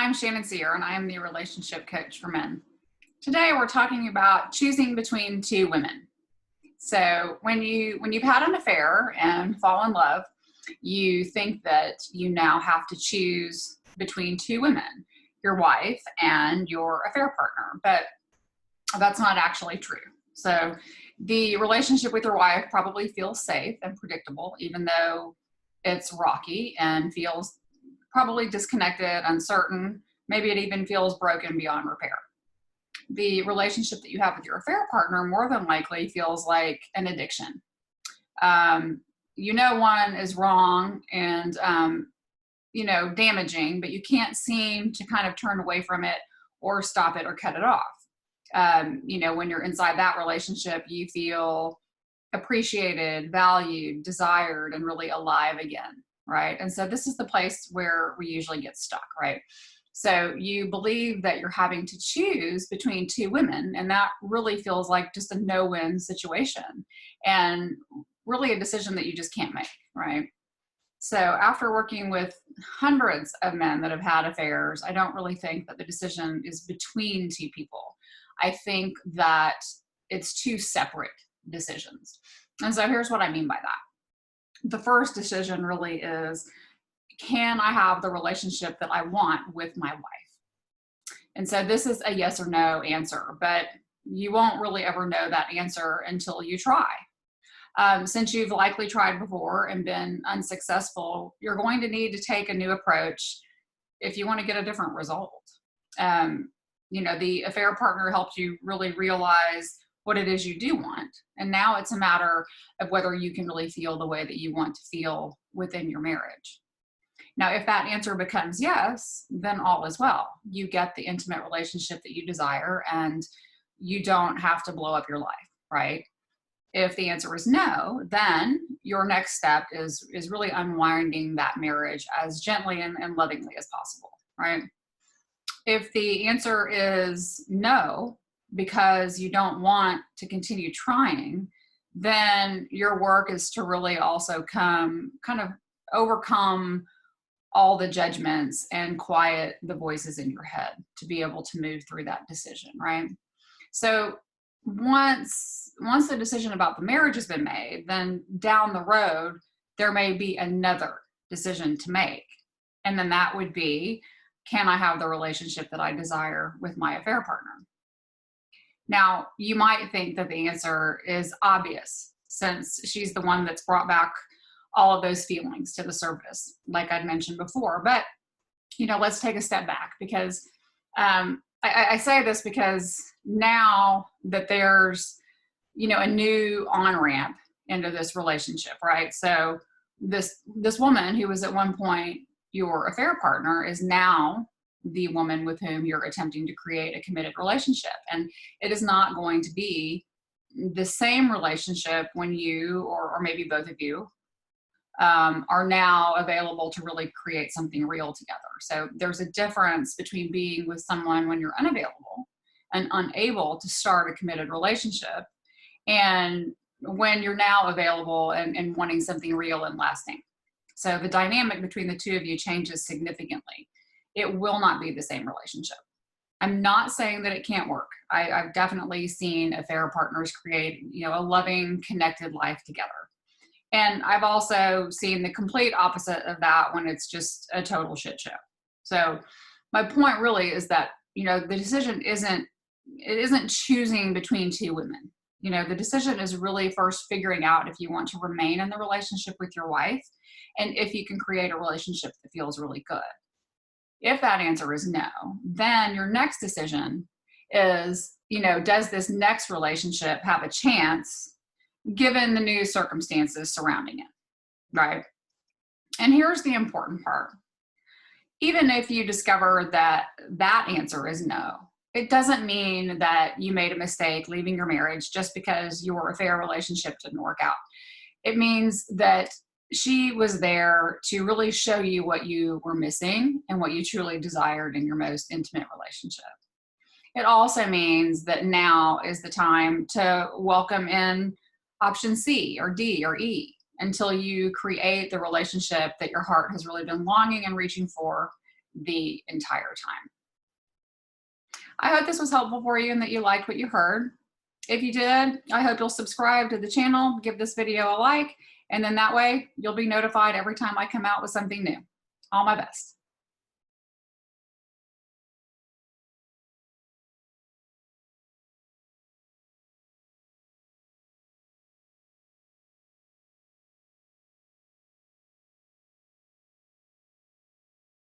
I'm Shannon Sear, and I am the relationship coach for men. Today, we're talking about choosing between two women. So, when you've had an affair and fall in love, you think that you now have to choose between two women, your wife and your affair partner, but that's not actually true. So, the relationship with your wife probably feels safe and predictable, even though it's rocky and feels probably disconnected, uncertain. Maybe it even feels broken beyond repair. The relationship that you have with your affair partner more than likely feels like an addiction. One is wrong and, damaging, but you can't seem to kind of turn away from it or stop it or cut it off. When you're inside that relationship, you feel appreciated, valued, desired, and really alive again, right? And so this is the place where we usually get stuck, right? So you believe that you're having to choose between two women, and that really feels like just a no-win situation and really a decision that you just can't make, right? So after working with hundreds of men that have had affairs, I don't really think that the decision is between two people. I think that it's two separate decisions. And so here's what I mean by that. The first decision really is, can I have the relationship that I want with my wife? And so this is a yes or no answer, but you won't really ever know that answer until you try. Since you've likely tried before and been unsuccessful, you're going to need to take a new approach if you want to get a different result. The affair partner helped you really realize what it is you do want. And now it's a matter of whether you can really feel the way that you want to feel within your marriage. Now, if that answer becomes yes, then all is well. You get the intimate relationship that you desire and you don't have to blow up your life, right? If the answer is no, then your next step is really unwinding that marriage as gently and lovingly as possible, right? If the answer is no, because you don't want to continue trying, then your work is to really also overcome all the judgments and quiet the voices in your head to be able to move through that decision, right? So once the decision about the marriage has been made, then down the road, there may be another decision to make. And then that would be, can I have the relationship that I desire with my affair partner? Now, you might think that the answer is obvious since she's the one that's brought back all of those feelings to the surface, like I'd mentioned before. But, let's take a step back because I say this because now that there's, a new on-ramp into this relationship, right? So this woman who was at one point your affair partner is now the woman with whom you're attempting to create a committed relationship. And it is not going to be the same relationship when you, or maybe both of you, are now available to really create something real together. So there's a difference between being with someone when you're unavailable and unable to start a committed relationship and when you're now available and wanting something real and lasting. So the dynamic between the two of you changes significantly. It will not be the same relationship. I'm not saying that it can't work. I've definitely seen affair partners create, a loving, connected life together. And I've also seen the complete opposite of that when it's just a total shit show. So my point really is that, the decision isn't choosing between two women. The decision is really first figuring out if you want to remain in the relationship with your wife and if you can create a relationship that feels really good. If that answer is no, then your next decision is, does this next relationship have a chance given the new circumstances surrounding it, right? And here's the important part. Even if you discover that that answer is no, it doesn't mean that you made a mistake leaving your marriage just because your affair relationship didn't work out. It means that she was there to really show you what you were missing and what you truly desired in your most intimate relationship. It also means that now is the time to welcome in option C or D or E until you create the relationship that your heart has really been longing and reaching for the entire time. I hope this was helpful for you and that you liked what you heard. If you did, I hope you'll subscribe to the channel, give this video a like, and then that way you'll be notified every time I come out with something new. All my best.